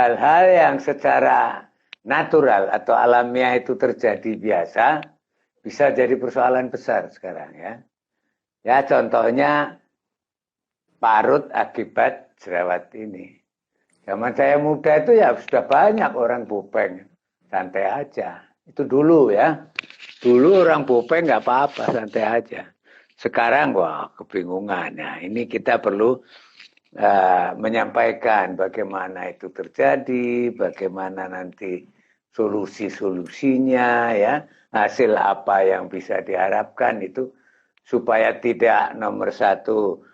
hal-hal yang secara natural atau alamiah itu terjadi biasa, bisa jadi persoalan besar sekarang ya. Ya contohnya parut akibat jerawat ini. Zaman saya muda itu ya sudah banyak orang bopeng, santai aja. Itu dulu ya. Dulu orang bopeng nggak apa-apa, santai aja. Sekarang wah kebingungan. Nah ini kita perlu menyampaikan bagaimana itu terjadi, bagaimana nanti solusi-solusinya ya, hasil apa yang bisa diharapkan itu supaya tidak nomor satu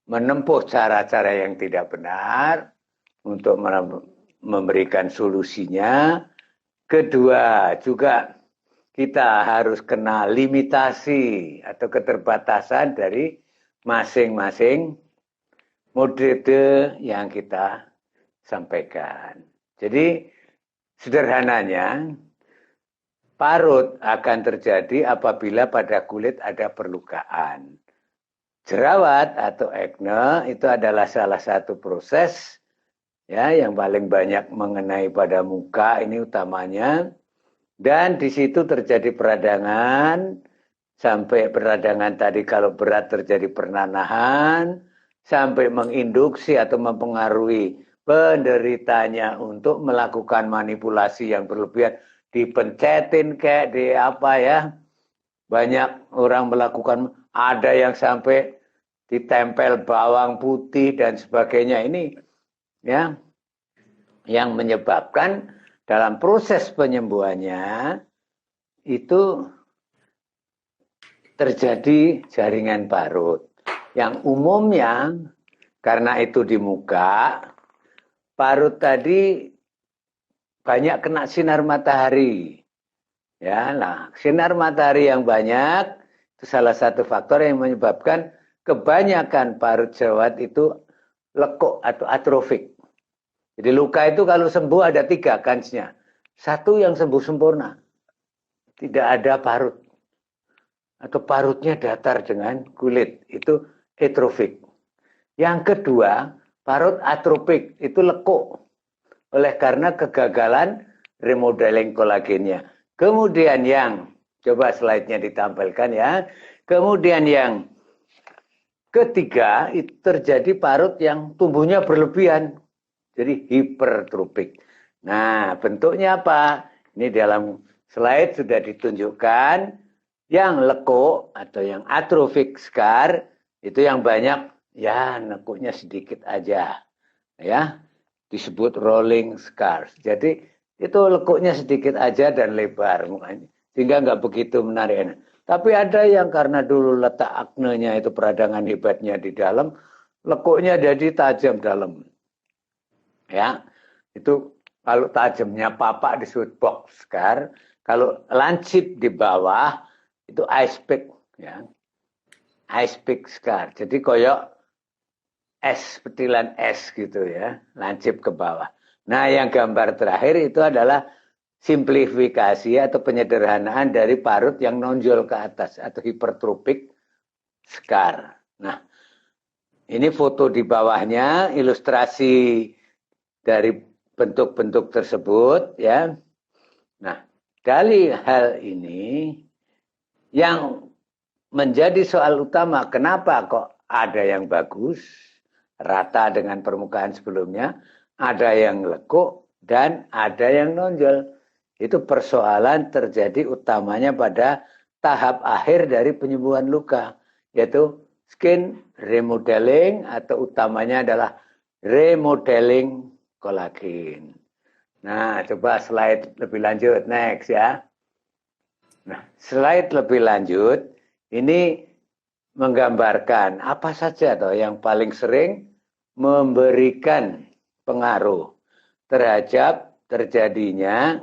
menempuh cara-cara yang tidak benar untuk memberikan solusinya. Kedua, juga kita harus kenal limitasi atau keterbatasan dari masing-masing metode yang kita sampaikan. Jadi, sederhananya, parut akan terjadi apabila pada kulit ada perlukaan. Jerawat atau akne itu adalah salah satu proses ya yang paling banyak mengenai pada muka ini utamanya, dan di situ terjadi peradangan sampai peradangan tadi kalau berat terjadi pernanahan sampai menginduksi atau mempengaruhi penderitanya untuk melakukan manipulasi yang berlebihan, dipencetin kayak di apa ya, banyak orang melakukan, ada yang sampai ditempel bawang putih dan sebagainya ini ya yang menyebabkan dalam proses penyembuhannya itu terjadi jaringan parut yang umumnya karena itu di muka. Parut tadi banyak kena sinar matahari ya. Nah sinar matahari yang banyak itu salah satu faktor yang menyebabkan kebanyakan parut jerawat itu lekuk atau atrofik. Jadi luka itu kalau sembuh ada 3 kansnya. Satu yang sembuh sempurna. Tidak ada parut. Atau parutnya datar dengan kulit. Itu atrofik. Yang kedua, parut atropik. Itu lekuk. Oleh karena kegagalan remodeling kolagennya. Kemudian yang, coba slide-nya ditampilkan ya. Kemudian yang ketiga, itu terjadi parut yang tumbuhnya berlebihan. Jadi hipertropik. Nah, bentuknya apa? Ini dalam slide sudah ditunjukkan. Yang lekuk atau yang atrofik scar itu yang banyak ya nekuknya sedikit aja. Ya, disebut rolling scars. Jadi itu lekuknya sedikit aja dan lebar mukanya. Sehingga nggak begitu menarik. Tapi ada yang karena dulu letak aknenya itu peradangan hebatnya di dalam, lekuknya jadi tajam dalam. Ya, itu kalau tajamnya papak disebut box scar, kalau lancip di bawah itu ice pick ya. Ice pick scar. Jadi koyok es, petilan es gitu ya, lancip ke bawah. Nah, yang gambar terakhir itu adalah simplifikasi atau penyederhanaan dari parut yang nonjol ke atas atau hipertropik scar. Nah, ini foto di bawahnya, ilustrasi dari bentuk-bentuk tersebut ya. Nah, dari hal ini yang menjadi soal utama, kenapa kok ada yang bagus, rata dengan permukaan sebelumnya, ada yang lekuk dan ada yang nonjol. Itu persoalan terjadi utamanya pada tahap akhir dari penyembuhan luka, yaitu skin remodeling atau utamanya adalah remodeling kolagen. Nah, coba slide lebih lanjut, next ya. Nah, slide lebih lanjut, ini menggambarkan apa saja toh yang paling sering memberikan pengaruh terhadap terjadinya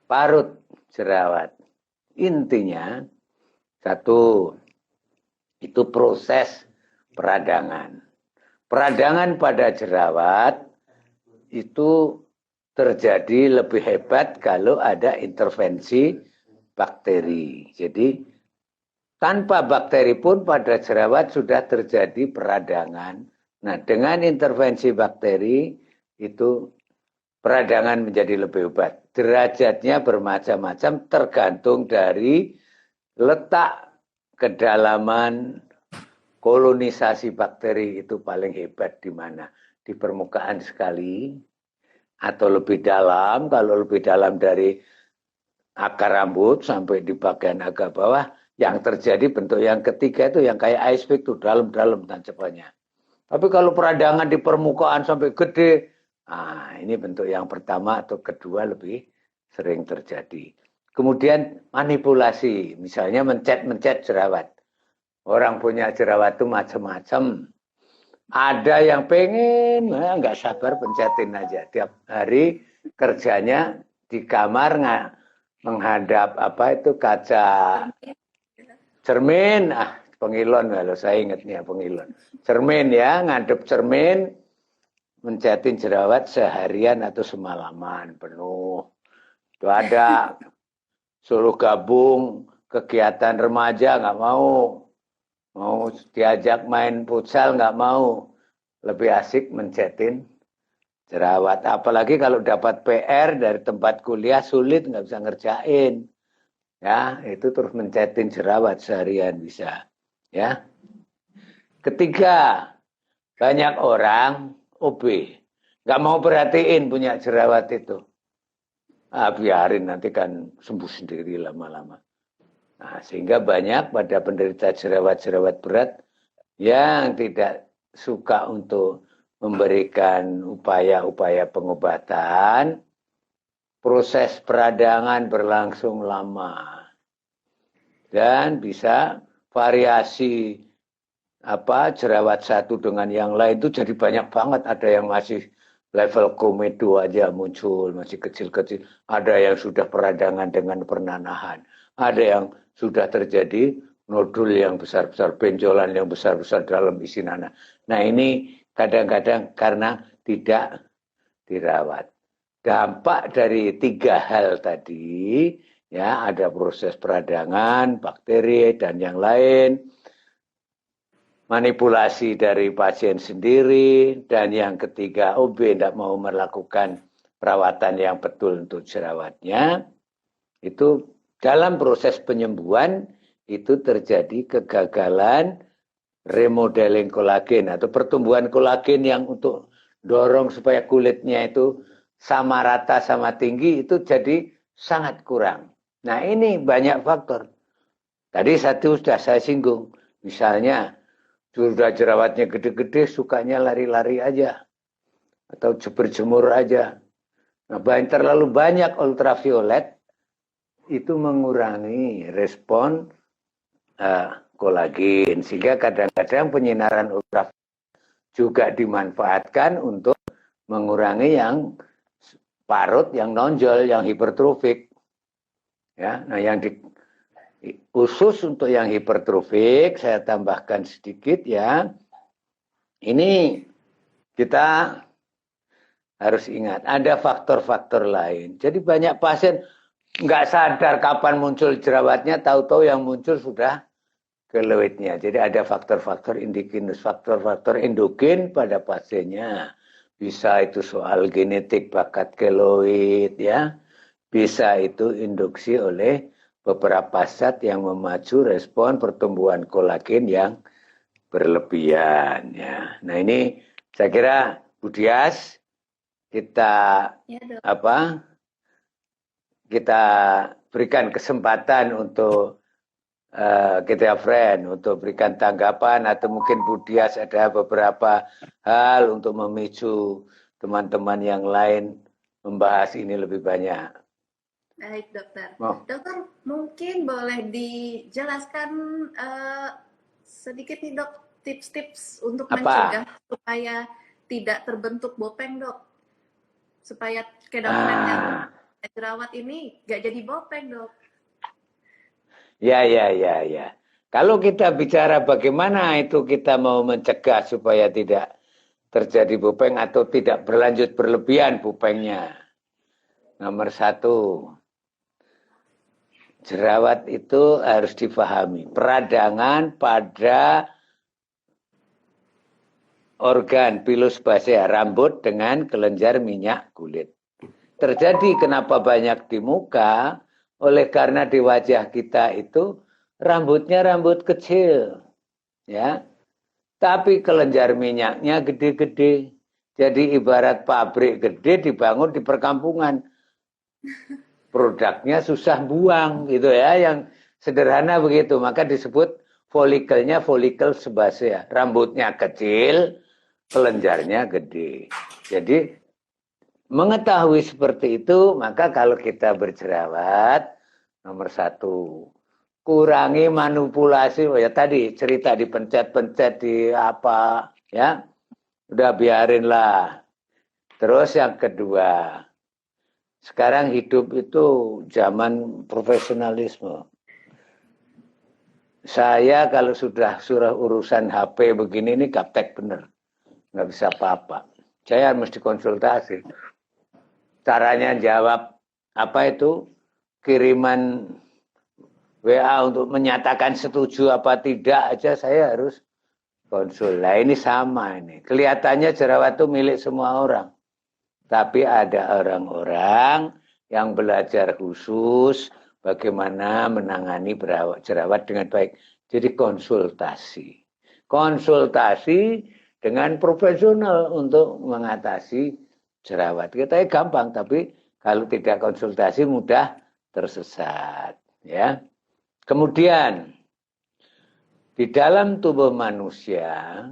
parut jerawat. Intinya, satu, itu proses peradangan. Peradangan pada jerawat itu terjadi lebih hebat kalau ada intervensi bakteri. Jadi tanpa bakteri pun pada jerawat sudah terjadi peradangan. Nah, dengan intervensi bakteri itu peradangan menjadi lebih hebat. Derajatnya bermacam-macam tergantung dari letak kedalaman kolonisasi bakteri itu paling hebat di mana. Di permukaan sekali atau lebih dalam. Kalau lebih dalam dari akar rambut sampai di bagian agak bawah, yang terjadi bentuk yang ketiga itu yang kayak iceberg itu dalam-dalam tancapannya. Tapi kalau peradangan di permukaan sampai gede, nah ini bentuk yang pertama atau kedua lebih sering terjadi. Kemudian manipulasi, misalnya mencet jerawat. Orang punya jerawat itu macam-macam. Ada yang pengen, nggak sabar pencetin aja. Tiap hari kerjanya di kamar menghadap apa itu kaca cermin. Pengilon kalau saya ingatnya pengilon. Cermin ya, ngadep cermin, mencetin jerawat seharian atau semalaman penuh. Itu ada suruh gabung kegiatan remaja nggak mau. Mau diajak main futsal nggak mau. Lebih asik mencetin jerawat. Apalagi kalau dapat PR dari tempat kuliah sulit nggak bisa ngerjain. Ya, itu terus mencetin jerawat seharian bisa. Ya. Ketiga, banyak orang OB. Nggak mau perhatiin punya jerawat itu. Biarin nanti kan sembuh sendiri lama-lama. Nah, sehingga banyak pada penderita jerawat-jerawat berat yang tidak suka untuk memberikan upaya-upaya pengobatan, proses peradangan berlangsung lama. Dan bisa variasi jerawat satu dengan yang lain itu jadi banyak banget. Ada yang masih level komedo aja muncul, masih kecil-kecil. Ada yang sudah peradangan dengan pernanahan. Ada yang sudah terjadi nodul yang besar-besar, benjolan yang besar-besar dalam isi nanah. Nah ini kadang-kadang karena tidak dirawat. Dampak dari tiga hal tadi, ya ada proses peradangan, bakteri, dan yang lain, manipulasi dari pasien sendiri, dan yang ketiga OB tidak mau melakukan perawatan yang betul untuk jerawatnya, itu dalam proses penyembuhan itu terjadi kegagalan remodeling kolagen atau pertumbuhan kolagen yang untuk dorong supaya kulitnya itu sama rata sama tinggi itu jadi sangat kurang. Nah ini banyak faktor. Tadi satu sudah saya singgung, misalnya sudah jerawatnya gede-gede, sukanya lari-lari aja atau berjemur aja. Nah, terlalu banyak ultraviolet itu mengurangi respon kolagen, sehingga kadang-kadang penyinaran ultraviolet juga dimanfaatkan untuk mengurangi yang parut, yang nonjol, yang hipertrofik. Ya, nah yang khusus untuk yang hipertrofik saya tambahkan sedikit ya. Ini kita harus ingat ada faktor-faktor lain. Jadi banyak pasien nggak sadar kapan muncul jerawatnya, tahu-tahu yang muncul sudah keloidnya. Jadi ada faktor-faktor endogenus, faktor-faktor endogen pada pasiennya. Bisa itu soal genetik bakat keloid ya. Bisa itu induksi oleh beberapa zat yang memacu respon pertumbuhan kolagen yang berlebihan ya. Nah ini saya kira Bu Dias kita kita berikan kesempatan untuk kita friend untuk berikan tanggapan atau mungkin Bu Dias ada beberapa hal untuk memicu teman-teman yang lain membahas ini lebih banyak. Baik dokter. Dokter mungkin boleh dijelaskan sedikit nih dok tips-tips untuk mencegah supaya tidak terbentuk bopeng dok, supaya kedokteran jerawat ini nggak jadi bopeng dok. Ya. Kalau kita bicara bagaimana itu kita mau mencegah supaya tidak terjadi bopeng atau tidak berlanjut berlebihan bopengnya. Nomor satu, jerawat itu harus difahami. Peradangan pada organ pilus basea, rambut dengan kelenjar minyak kulit. Terjadi kenapa banyak di muka, oleh karena di wajah kita itu rambutnya rambut kecil, ya. Tapi kelenjar minyaknya gede-gede. Jadi ibarat pabrik gede dibangun di perkampungan. Produknya susah buang gitu ya, yang sederhana begitu. Maka disebut folikelnya folikel sebasea. Rambutnya kecil, kelenjarnya gede. Jadi mengetahui seperti itu, maka kalau kita berjerawat, nomor satu, kurangi manipulasi. Oh ya tadi cerita dipencet-pencet di apa ya, udah biarin lah. Terus yang kedua, sekarang hidup itu zaman profesionalisme. Saya kalau sudah urusan HP begini ini gaptek bener, nggak bisa apa-apa. Saya mesti konsultasi. Caranya jawab apa itu, kiriman WA untuk menyatakan setuju apa tidak aja saya harus konsul. Nah ini sama ini. Kelihatannya jerawat itu milik semua orang. Tapi ada orang-orang yang belajar khusus bagaimana menangani jerawat dengan baik. Jadi konsultasi. Konsultasi dengan profesional untuk mengatasi jerawat. Kita gampang, tapi kalau tidak konsultasi mudah tersesat. Ya. Kemudian, di dalam tubuh manusia,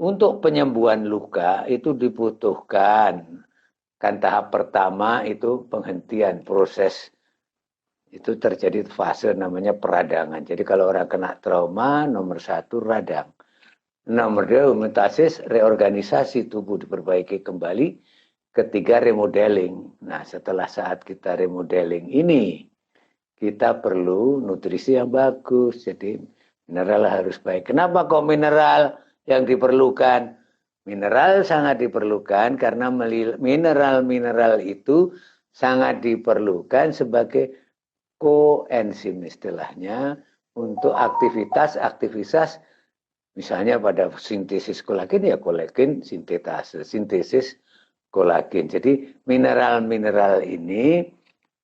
untuk penyembuhan luka itu dibutuhkan. Kan tahap pertama itu penghentian proses. Itu terjadi fase namanya peradangan. Jadi kalau orang kena trauma, nomor satu radang. Nomor dua homeostasis, reorganisasi tubuh diperbaiki kembali. Ketiga remodeling. Nah setelah saat kita remodeling ini, kita perlu nutrisi yang bagus. Jadi mineral harus baik. Kenapa kok mineral yang diperlukan? Mineral sangat diperlukan karena mineral-mineral itu sangat diperlukan sebagai koenzim istilahnya untuk aktivitas misalnya pada sintesis kolagen ya kolagen sintesis kolagen. Jadi mineral-mineral ini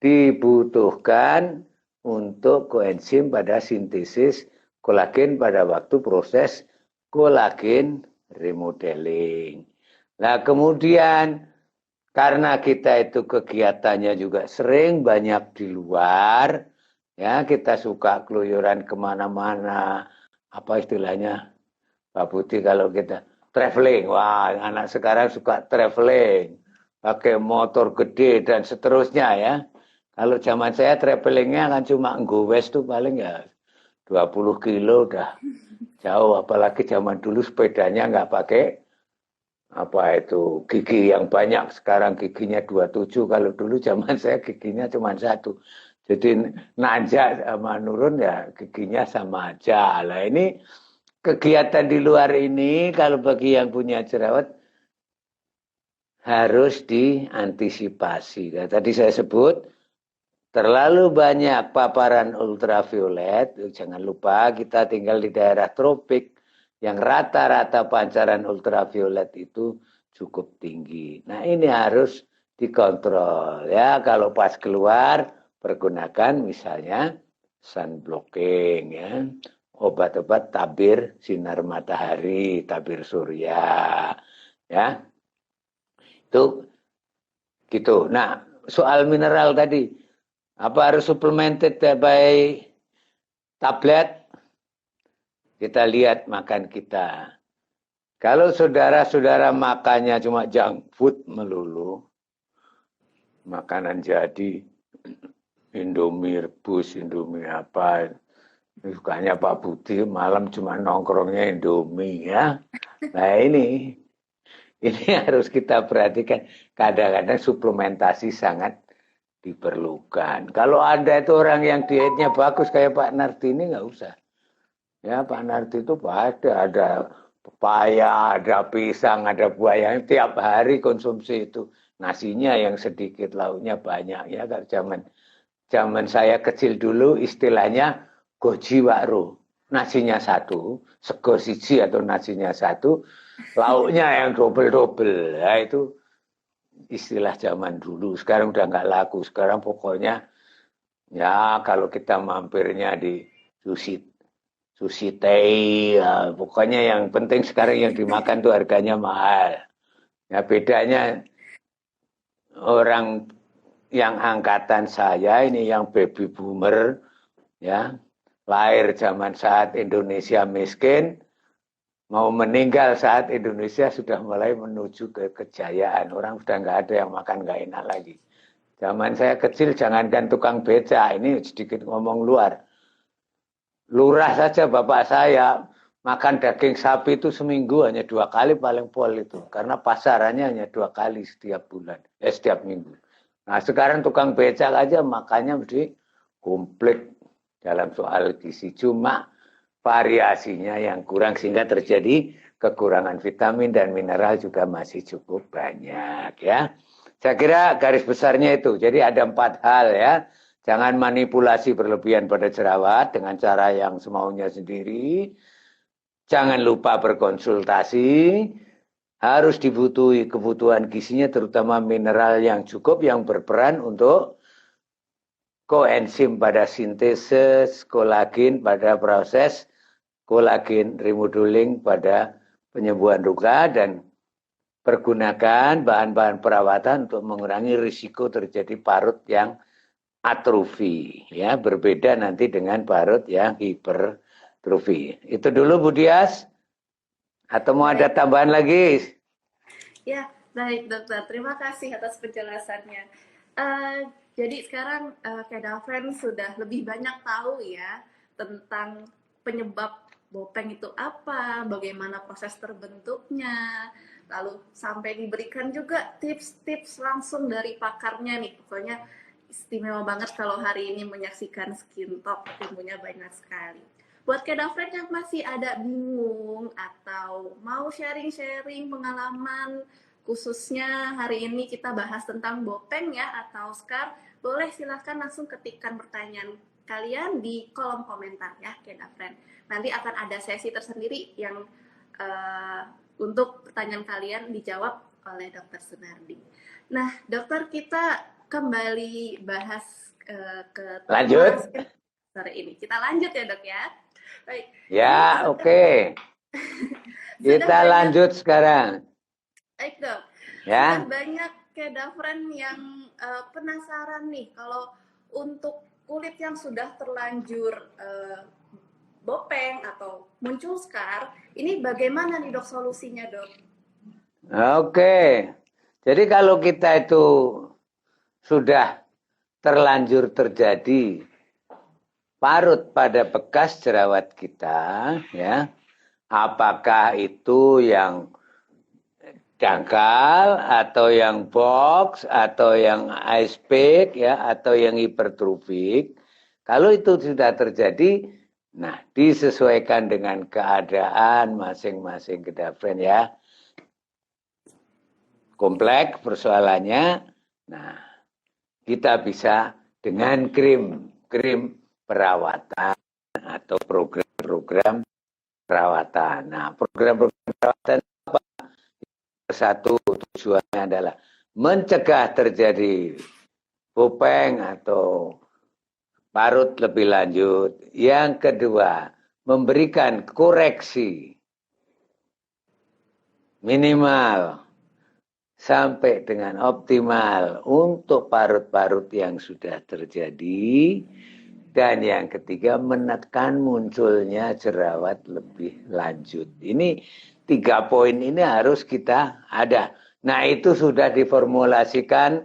dibutuhkan untuk koenzim pada sintesis kolagen pada waktu proses kolagen remodeling. Nah kemudian karena kita itu kegiatannya juga sering banyak di luar, ya kita suka keluyuran kemana-mana, apa istilahnya Pak Budi kalau kita traveling, wah anak sekarang suka traveling, pakai motor gede dan seterusnya ya. Kalau zaman saya travelingnya kan cuma ngowes tuh paling ya 20 kilo udah jauh. Apalagi zaman dulu sepedanya nggak pakai apa itu gigi yang banyak. Sekarang giginya 27. Kalau dulu zaman saya giginya cuma satu. Jadi nanjak sama nurun ya giginya sama aja. Lah ini kegiatan di luar ini kalau bagi yang punya jerawat harus diantisipasi. Nah, tadi saya sebut terlalu banyak paparan ultraviolet, jangan lupa kita tinggal di daerah tropik yang rata-rata pancaran ultraviolet itu cukup tinggi. Nah ini harus dikontrol ya. Kalau pas keluar pergunakan misalnya sunblocking ya, obat-obat tabir sinar matahari, tabir surya ya. Itu gitu. Nah soal mineral tadi. Apa harus supplemented by tablet? Kita lihat makan kita. Kalau saudara-saudara makannya cuma junk food melulu, makanan jadi, Indomie rebus, Indomie apa, sukanya Pak Budi malam cuma nongkrongnya Indomie ya. Nah ini harus kita perhatikan. Kadang-kadang suplementasi sangat diperlukan. Kalau ada itu orang yang dietnya bagus kayak Pak Nardi ini nggak usah. Ya Pak Nardi itu ada pepaya, ada pisang, ada buah yang tiap hari konsumsi itu. Nasinya yang sedikit, lauknya banyak ya. Kalau zaman saya kecil dulu istilahnya goji wakro. nasinya satu, sego siji atau nasinya satu, lauknya yang double-double. Ya, itu istilah zaman dulu. Sekarang udah nggak laku. Sekarang pokoknya ya kalau kita mampirnya di sushi tei, ya, pokoknya yang penting sekarang yang dimakan tuh harganya mahal. Ya bedanya orang yang angkatan saya ini yang baby boomer, ya lahir zaman saat Indonesia miskin, mau meninggal saat Indonesia sudah mulai menuju ke kejayaan. Orang sudah nggak ada yang makan nggak enak lagi. Zaman saya kecil jangankan tukang beca, ini sedikit ngomong luar. Lurah saja bapak saya makan daging sapi itu seminggu hanya 2 kali paling pol itu. Karena pasarannya hanya 2 kali setiap bulan, setiap minggu. Nah sekarang tukang becak aja makannya mesti komplit dalam soal gizi. Cuma variasinya yang kurang sehingga terjadi kekurangan vitamin dan mineral juga masih cukup banyak ya. Saya kira garis besarnya itu. Jadi ada 4 hal ya. Jangan manipulasi berlebihan pada jerawat dengan cara yang semaunya sendiri. Jangan lupa berkonsultasi. Harus dibutuhi kebutuhan gizinya terutama mineral yang cukup yang berperan untuk koenzim pada sintesis kolagen pada proses kolagen remodeling pada penyembuhan luka dan pergunakan bahan-bahan perawatan untuk mengurangi risiko terjadi parut yang atrofi ya, berbeda nanti dengan parut yang hipertrofi. Itu dulu Bu Dias. Atau mau ada tambahan lagi? Ya, baik dokter. Terima kasih atas penjelasannya. Jadi sekarang Kedavren sudah lebih banyak tahu ya tentang penyebab bopeng itu apa, bagaimana proses terbentuknya, lalu sampai diberikan juga tips-tips langsung dari pakarnya nih. Pokoknya istimewa banget kalau hari ini menyaksikan Skin Talk, ilmunya banyak sekali. Buat Kedavren yang masih ada bingung atau mau sharing-sharing pengalaman, khususnya hari ini kita bahas tentang bopeng ya atau scar, boleh silahkan langsung ketikkan pertanyaan kalian di kolom komentar ya Kedavren. Nanti akan ada sesi tersendiri yang untuk pertanyaan kalian dijawab oleh Dr. Sunardi. Nah, dokter, kita kembali bahas ke lanjut sore ini. Kita lanjut ya dok ya. Baik. Ya oke. Kita lanjut sekarang. Baik dok. Ya. Sudah banyak Kedavren yang penasaran nih kalau untuk kulit yang sudah terlanjur bopeng atau muncul scar, ini bagaimana nih dok solusinya dok? Oke, jadi kalau kita itu sudah terlanjur terjadi parut pada bekas jerawat kita, ya, apakah itu yang dangkal atau yang box atau yang ice pick, ya, atau yang hipertrofik, kalau itu sudah terjadi, nah disesuaikan dengan keadaan masing-masing Kedavren ya. Kompleks persoalannya, nah kita bisa dengan krim perawatan atau program-program perawatan. Nah program-program perawatan apa? Satu tujuannya adalah mencegah terjadi bopeng atau parut lebih lanjut. Yang kedua, memberikan koreksi minimal sampai dengan optimal untuk parut-parut yang sudah terjadi. Dan yang ketiga, menekan munculnya jerawat lebih lanjut. Ini 3 poin ini harus kita ada. Nah itu sudah diformulasikan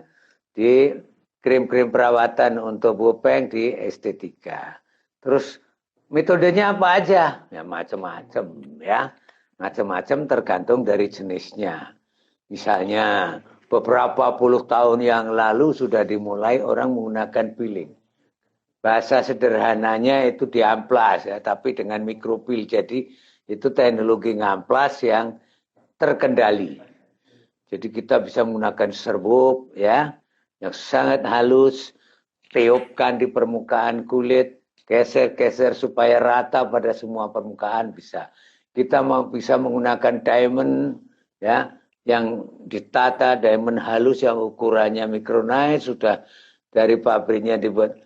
di krim-krim perawatan untuk bopeng di estetika. Terus metodenya apa aja? Ya macam-macam ya. Macam-macam tergantung dari jenisnya. Misalnya beberapa puluh tahun yang lalu sudah dimulai orang menggunakan peeling. Bahasa sederhananya itu diamplas ya, tapi dengan mikropil. Jadi itu teknologi ngamplas yang terkendali. Jadi kita bisa menggunakan serbuk ya, yang sangat halus, tiupkan di permukaan kulit, geser-geser supaya rata pada semua permukaan bisa. Kita bisa menggunakan diamond ya, yang ditata diamond halus yang ukurannya micronite, sudah dari pabriknya dibuat,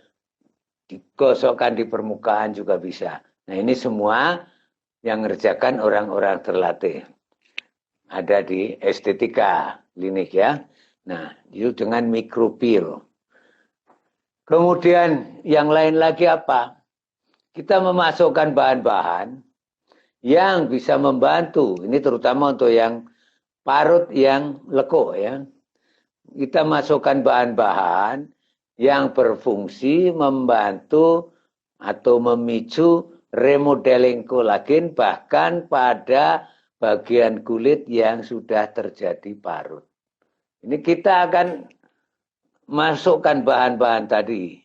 digosokkan di permukaan juga bisa. Nah, ini semua yang ngerjakan orang-orang terlatih. Ada di estetika klinik ya. Nah, itu dengan mikropil. Kemudian yang lain lagi apa? Kita memasukkan bahan-bahan yang bisa membantu. Ini terutama untuk yang parut yang lekuk ya. Kita masukkan bahan-bahan yang berfungsi membantu atau memicu remodeling kolagen bahkan pada bagian kulit yang sudah terjadi parut. Ini kita akan masukkan bahan-bahan tadi,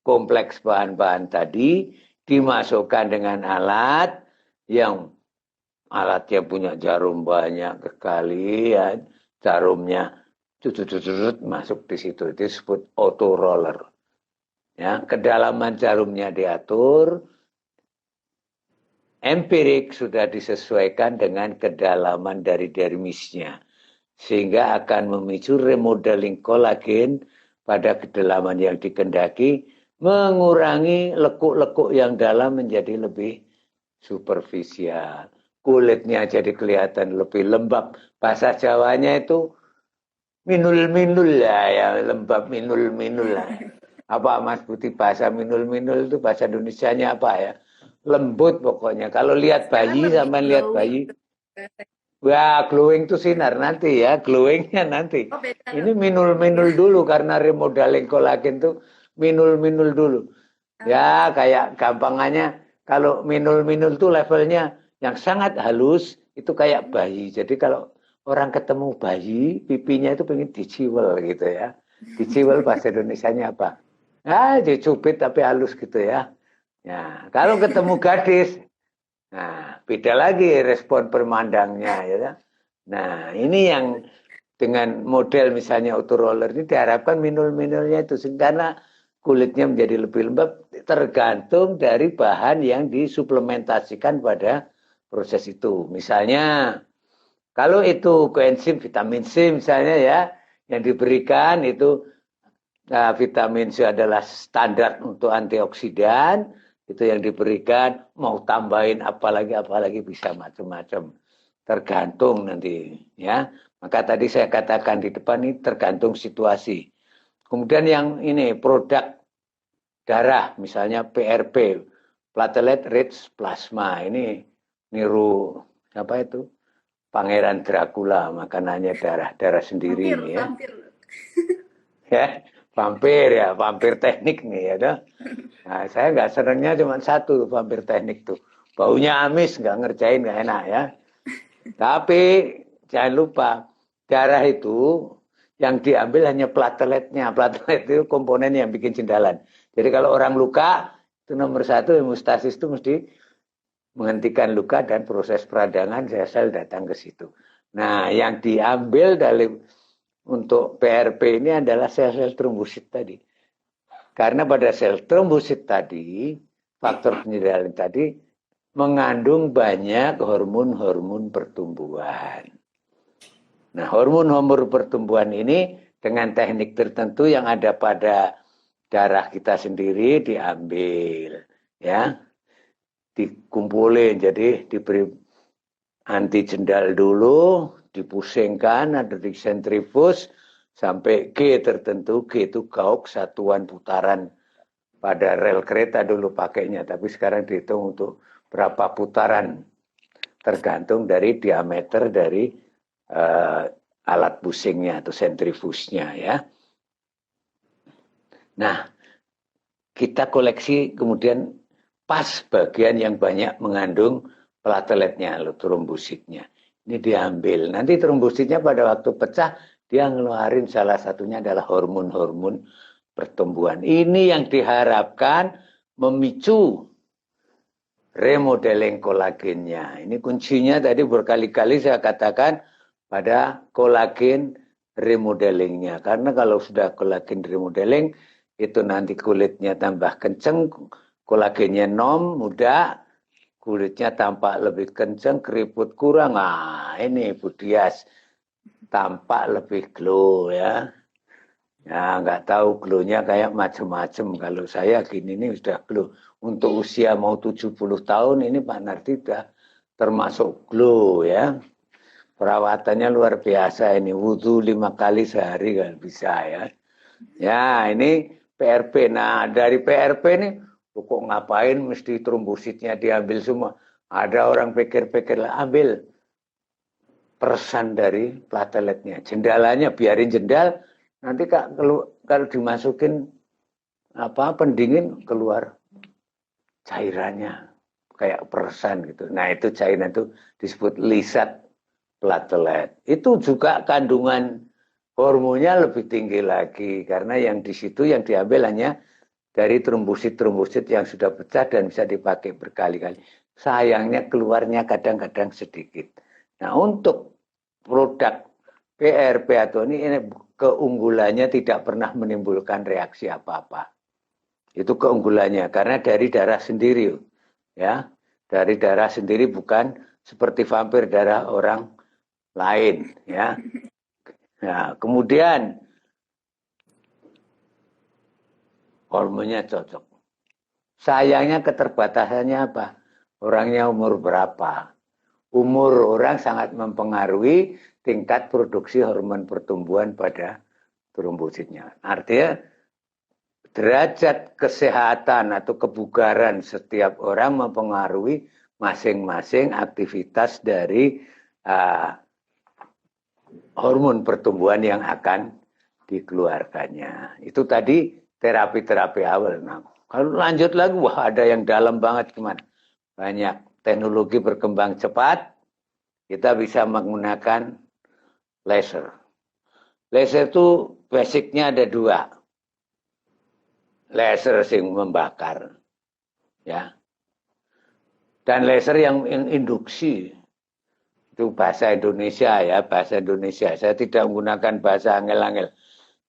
kompleks bahan-bahan tadi, dimasukkan dengan alat yang alatnya punya jarum banyak sekali ya, jarumnya masuk di situ, itu disebut auto roller. Ya, kedalaman jarumnya diatur, empirik sudah disesuaikan dengan kedalaman dari dermisnya, sehingga akan memicu remodeling kolagen pada kedalaman yang dikendaki, mengurangi lekuk-lekuk yang dalam menjadi lebih superficial. Kulitnya jadi kelihatan lebih lembab. Bahasa Jawanya itu minul-minul lah ya, lembab minul-minul lah. Apa Mas Putih bahasa minul-minul itu bahasa Indonesianya apa ya? Lembut pokoknya. Kalau lihat bayi sama lihat bayi, wah glowing itu sinar nanti ya, glowingnya nanti. Oh, beda. Ini minul-minul dulu karena remodeling kolagen tuh minul-minul dulu. Ya kayak gampangannya kalau minul-minul tuh levelnya yang sangat halus itu kayak bayi. Jadi kalau orang ketemu bayi, pipinya itu pengen diciwel gitu ya. Diciwel bahasa Indonesianya apa? Ah, dicubit tapi halus gitu ya. Ya, kalau ketemu gadis, nah beda lagi respon permandangnya ya. Nah, ini yang dengan model misalnya auto roller ini diharapkan minul-minulnya itu karena kulitnya menjadi lebih lembab tergantung dari bahan yang disuplementasikan pada proses itu. Misalnya kalau itu koenzim vitamin C misalnya ya yang diberikan itu vitamin C adalah standar untuk antioksidan, itu yang diberikan, mau tambahin apalagi bisa macam-macam. Tergantung nanti ya. Maka tadi saya katakan di depan ini tergantung situasi. Kemudian yang ini produk darah misalnya PRP, platelet rich plasma, ini niru apa itu? Pangeran Dracula, makanannya darah sendiri Vampir, ini ya. vampir. Ya, vampir teknik nih ya. Nah, saya nggak senangnya cuma satu vampir teknik tuh. Baunya amis, nggak ngerjain, nggak enak ya. Tapi jangan lupa darah itu yang diambil hanya plateletnya. Platelet itu komponen yang bikin jendalan. Jadi kalau orang luka itu nomor satu hemostasis itu mesti menghentikan luka dan proses peradangan sel-sel datang ke situ. Nah, yang diambil dari untuk PRP ini adalah sel-sel trombosit tadi. Karena pada sel trombosit tadi, faktor penyedaran tadi mengandung banyak hormon-hormon pertumbuhan. Nah, hormon-hormon pertumbuhan ini dengan teknik tertentu yang ada pada darah kita sendiri diambil, ya, dikumpulin, jadi diberi anti jendal dulu, dipusingkan, ada di sentrifus sampai G tertentu. G itu gauk satuan putaran pada rel kereta dulu pakainya, tapi sekarang dihitung untuk berapa putaran tergantung dari diameter dari alat pusingnya atau sentrifusnya ya. Nah, kita koleksi kemudian pas bagian yang banyak mengandung plateletnya, trombositnya. Ini diambil. Nanti trombositnya pada waktu pecah, dia ngeluarin salah satunya adalah hormon-hormon pertumbuhan. Ini yang diharapkan memicu remodeling kolagennya. Ini kuncinya tadi berkali-kali saya katakan pada kolagen remodelingnya. Karena kalau sudah kolagen remodeling, itu nanti kulitnya tambah kenceng, kolagennya muda, kulitnya tampak lebih kencang, keriput kurang. Nah, ini Bu Dias tampak lebih glow ya. Ya, nggak tahu glow-nya kayak macam-macam. Kalau saya gini nih sudah glow. Untuk usia mau 70 tahun ini Pak Nardi sudah termasuk glow ya. Perawatannya luar biasa ini. Wudhu 5 kali sehari kan bisa ya. Ya, ini PRP. Nah, dari PRP ini kok ngapain mesti trombositnya diambil semua. Ada orang pikir-pikir lah, ambil persen dari plateletnya. Jendalanya biarin jendal, nanti kalau dimasukin pendingin keluar cairannya kayak persen gitu. Nah, itu cairan itu disebut lisat platelet. Itu juga kandungan hormonnya lebih tinggi lagi karena yang di situ yang diambil hanya dari trombosit-trombosit yang sudah pecah dan bisa dipakai berkali-kali. Sayangnya keluarnya kadang-kadang sedikit. Nah, untuk produk PRP atau ini keunggulannya tidak pernah menimbulkan reaksi apa-apa. Itu keunggulannya karena dari darah sendiri, ya, dari darah sendiri bukan seperti vampir darah orang lain, ya. Nah, kemudian hormonnya cocok. Sayangnya keterbatasannya apa? Orangnya umur berapa? Umur orang sangat mempengaruhi tingkat produksi hormon pertumbuhan pada trombositnya. Artinya derajat kesehatan atau kebugaran setiap orang mempengaruhi masing-masing aktivitas dari hormon pertumbuhan yang akan dikeluarkannya. Itu tadi terapi-terapi awal. Nah, kalau lanjut lagi, wah ada yang dalam banget gimana? Banyak teknologi berkembang cepat, kita bisa menggunakan laser. Laser itu basicnya ada dua. Laser yang membakar, ya, dan laser yang induksi. Itu bahasa Indonesia ya, bahasa Indonesia. Saya tidak menggunakan bahasa angel-angel.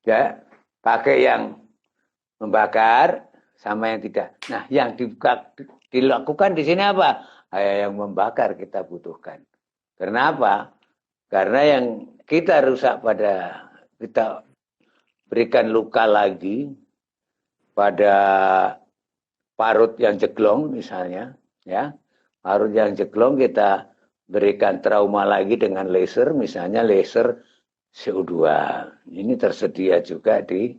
Ya, pakai yang membakar sama yang tidak. Nah, yang dilakukan di sini apa? Yang membakar kita butuhkan. Kenapa? Karena yang kita rusak pada kita berikan luka lagi pada parut yang jeglong misalnya, ya. Parut yang jeglong kita berikan trauma lagi dengan laser, misalnya laser CO2. Ini tersedia juga di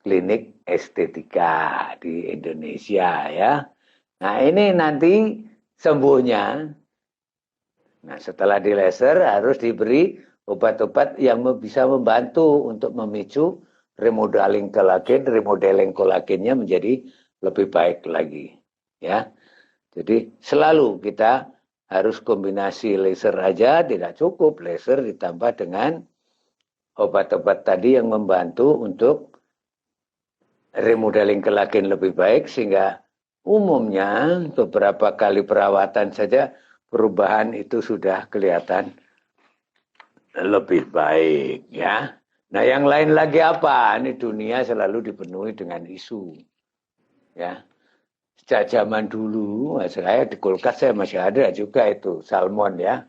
klinik estetika di Indonesia ya. Nah, ini nanti sembuhnya. Nah, setelah di laser harus diberi obat-obat yang bisa membantu untuk memicu remodeling kolagennya menjadi lebih baik lagi ya. Jadi selalu kita harus kombinasi laser aja tidak cukup, laser ditambah dengan obat-obat tadi yang membantu untuk remodeling kolagen lebih baik sehingga umumnya beberapa kali perawatan saja perubahan itu sudah kelihatan lebih baik ya. Nah, yang lain lagi apa? Ini dunia selalu dipenuhi dengan isu. Ya. Sejak zaman dulu, saya di kulkas saya masih ada juga itu salmon ya.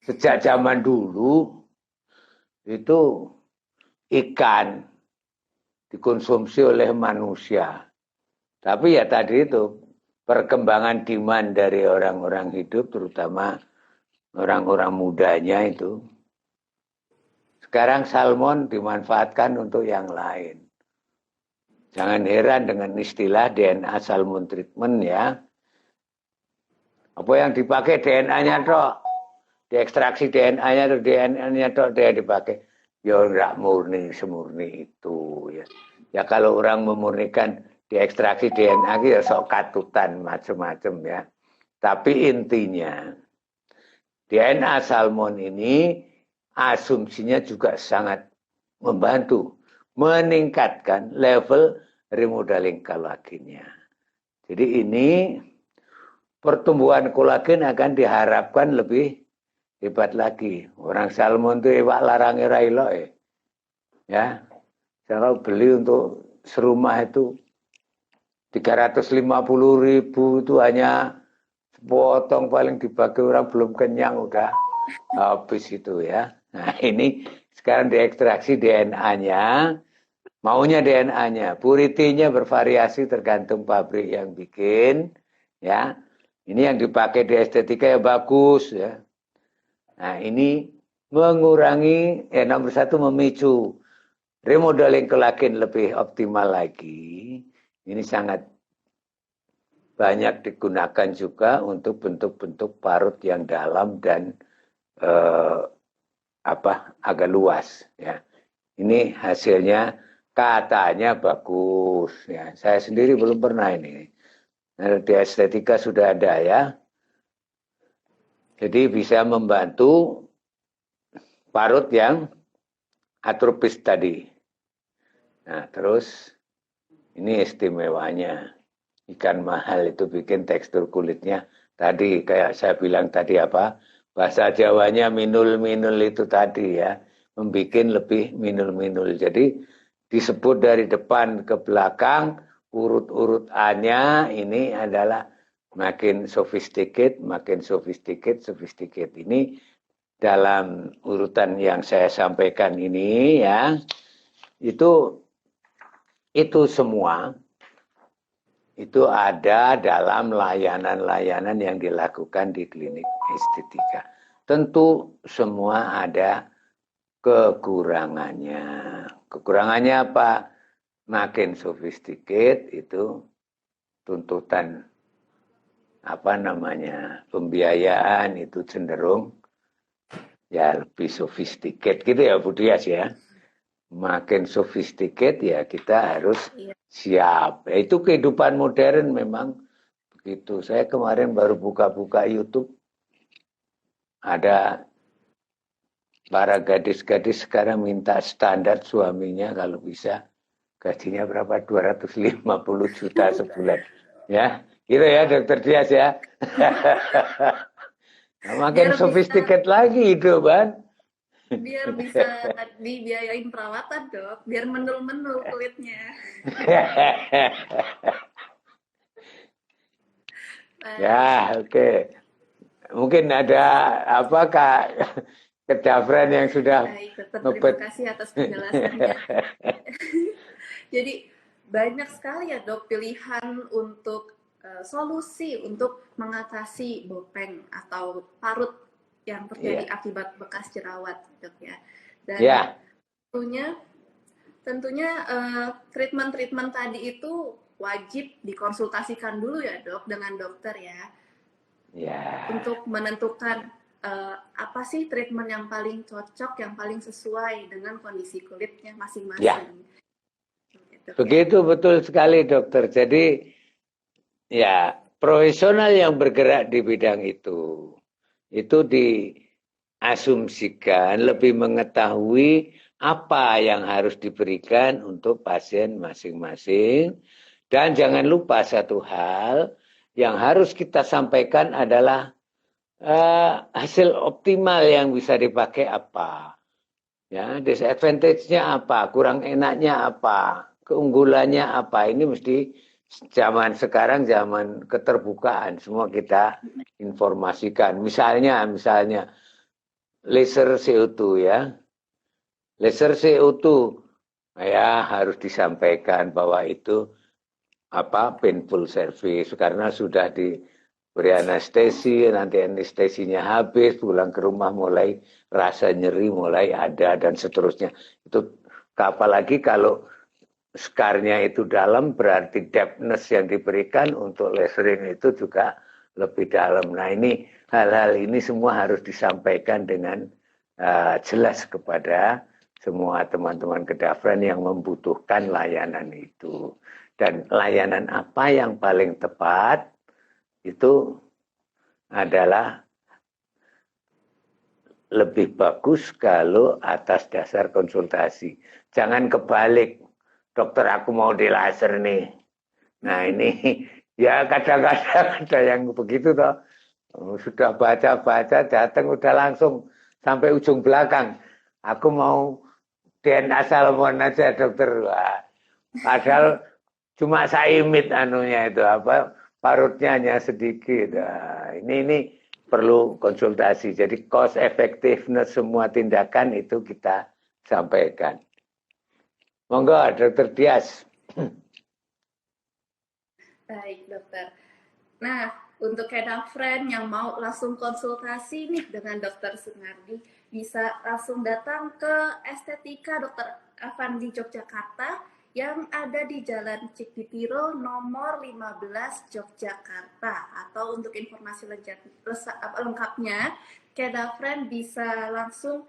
Sejak zaman dulu itu ikan dikonsumsi oleh manusia. Tapi ya tadi itu perkembangan demand dari orang-orang hidup, terutama orang-orang mudanya itu. Sekarang salmon dimanfaatkan untuk yang lain. Jangan heran dengan istilah DNA salmon treatment ya. Apa yang dipakai DNA-nya toh, diekstraksi DNA-nya atau DNA-nya toh dia dipakai. Ya enggak murni semurni itu ya. Ya kalau orang memurnikan diekstraksi DNA ya sok katutan macam-macam ya. Tapi intinya DNA salmon ini asumsinya juga sangat membantu meningkatkan level remodeling kolagennya. Jadi ini pertumbuhan kolagen akan diharapkan lebih hebat lagi. Orang salmon itu iwak larangnya railo ya. Kalau beli untuk serumah itu 350.000 itu hanya potong paling dibagi orang belum kenyang udah habis itu ya. Nah ini sekarang diekstraksi DNA-nya, maunya DNA-nya, purity-nya bervariasi tergantung pabrik yang bikin ya. Ini yang dipakai di estetika ya bagus ya. Nah ini mengurangi, nomor satu memicu remodeling kolagen lebih optimal lagi. Ini sangat banyak digunakan juga untuk bentuk-bentuk parut yang dalam dan agak luas. Ya. Ini hasilnya katanya bagus. Ya. Saya sendiri belum pernah ini. Nah, di estetika sudah ada ya. Jadi bisa membantu parut yang atropis tadi. Nah, terus ini istimewanya. Ikan mahal itu bikin tekstur kulitnya tadi kayak saya bilang tadi apa? Bahasa Jawanya minul-minul itu tadi ya. Membikin lebih minul-minul. Jadi disebut dari depan ke belakang urut-urut A-nya ini adalah makin sophisticated, makin sophisticated, sophisticated. Ini dalam urutan yang saya sampaikan ini ya. Itu semua itu ada dalam layanan-layanan yang dilakukan di klinik estetika. Tentu semua ada kekurangannya. Kekurangannya apa? Makin sophisticated itu tuntutan pembiayaan itu cenderung ya lebih sophisticated gitu ya Bu Dias ya. Makin sophisticated ya kita harus siap. Ya, itu kehidupan modern memang begitu. Saya kemarin baru buka-buka YouTube. Ada para gadis-gadis sekarang minta standar suaminya kalau bisa gajinya berapa? 250 juta sebulan. Ya, gitu ya Dokter Dias ya. Nah, makin sophisticated lagi itu, Ban. Biar bisa dibiayain perawatan Dok, biar menul-menul kulitnya. Ya, oke. Mungkin ada apa Kak Kedavran yang sudah terima kasih atas penjelasannya. Jadi banyak sekali ya Dok pilihan untuk solusi untuk mengatasi bopeng atau parut yang terjadi akibat bekas jerawat, Dok ya. Dan tentunya treatment tadi itu wajib dikonsultasikan dulu ya Dok dengan dokter ya. Untuk menentukan apa sih treatment yang paling cocok, yang paling sesuai dengan kondisi kulitnya masing-masing. Begitu betul sekali dokter. Jadi ya profesional yang bergerak di bidang itu diasumsikan lebih mengetahui apa yang harus diberikan untuk pasien masing-masing. Dan jangan lupa satu hal yang harus kita sampaikan adalah hasil optimal yang bisa dipakai apa. Ya, disadvantage-nya apa, kurang enaknya apa, keunggulannya apa. Ini mesti zaman sekarang zaman keterbukaan, semua kita informasikan. Misalnya laser CO2 ya. Laser CO2 ya harus disampaikan bahwa itu painful service karena sudah diberi anestesi, nanti anestesinya habis, pulang ke rumah mulai rasa nyeri mulai ada dan seterusnya. Itu apalagi kalau skarnya itu dalam berarti depthness yang diberikan untuk lasering itu juga lebih dalam. Nah ini hal-hal ini semua harus disampaikan dengan jelas kepada semua teman-teman kedavran yang membutuhkan layanan itu. Dan layanan apa yang paling tepat itu adalah lebih bagus kalau atas dasar konsultasi. Jangan kebalik, dokter aku mau di laser nih. Nah ini ya kadang-kadang ada yang begitu toh. Sudah baca-baca datang udah langsung sampai ujung belakang. Aku mau DNA salmon aja dokter. Wah, padahal cuma saimit anunya itu apa parutnya hanya sedikit. Nah, ini perlu konsultasi. Jadi cost effectiveness semua tindakan itu kita sampaikan. Monggo, Dokter Dias. Baik, dokter. Nah, untuk Keda Friend yang mau langsung konsultasi nih dengan Dokter Sunardi, bisa langsung datang ke Estetika Dokter Avandi Yogyakarta yang ada di Jalan Cikditiro nomor 15 Yogyakarta. Atau untuk informasi lengkapnya, Keda Friend bisa langsung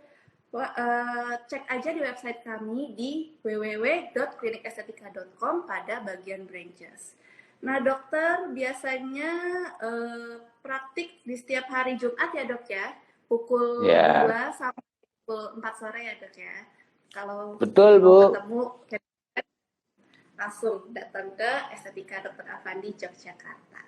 cek aja di website kami di www.klinikestetika.com pada bagian branches. Nah, dokter biasanya praktik di setiap hari Jumat ya, Dok ya? Pukul Ya, 2 sampai pukul 4 sore ya, Dok ya? Kalau betul, mau Bu. ketemu, langsung datang ke Estetika Dr. Avandi Yogyakarta.